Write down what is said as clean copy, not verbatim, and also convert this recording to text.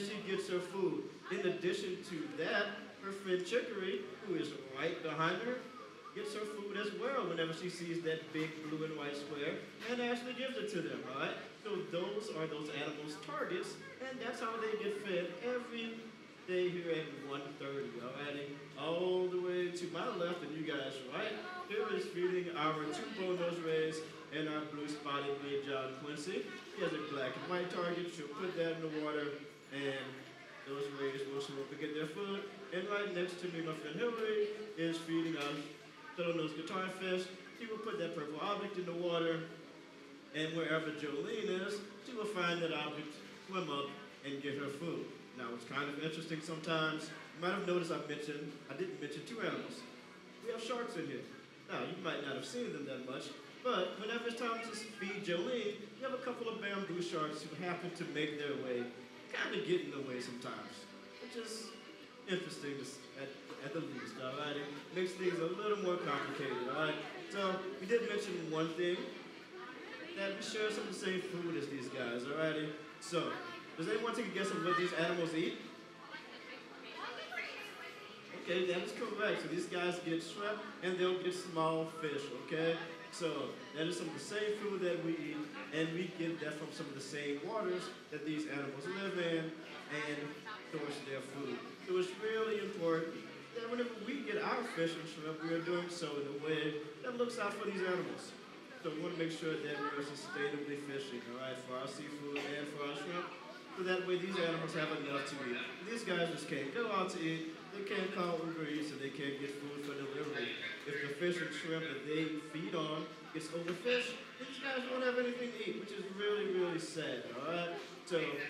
and she gets her food. In addition to that, her friend Chicory, who is right behind her, gets her food as well whenever she sees that big blue and white square and actually gives it to them, all right? So those are those animals' targets, and that's how they get fed every day here at 1:30, all righty? All the way to my left and you guys right, here is feeding our two boneless rays and our blue spotted ray John Quincy. He has a black and white target. She'll put that in the water, and those rays will swim up and get their food. And right next to me, my friend Hillary is feeding our little-nosed guitar fish. She will put that purple object in the water, and wherever Jolene is, she will find that object, swim up, and get her food. Now, it's kind of interesting sometimes. You might have noticed I didn't mention two animals. We have sharks in here. Now, you might not have seen them that much, but whenever it's time to feed Jolene, you have a couple of bamboo sharks who happen to make their way, kind of get in the way sometimes, which is interesting at the least, all right? It makes things a little more complicated, all right? So, we did mention one thing, that we share some of the same food as these guys, all righty? So, does anyone take a guess on what these animals eat? Okay, that is correct. So these guys get shrimp and they'll get small fish, okay? So that is some of the same food that we eat, and we get that from some of the same waters that these animals live in and source their food. So it's really important that whenever we get our fish and shrimp, we are doing so in a way that looks out for these animals. So we want to make sure that we are sustainably fishing, all right, for our seafood and for our shrimp. So that way these animals have enough to eat. These guys just can't go out to eat, they can't call Uber Eats, and they can't get food for delivery. If the fish and shrimp that they feed on gets overfished, these guys won't have anything to eat, which is really, really sad, all right? So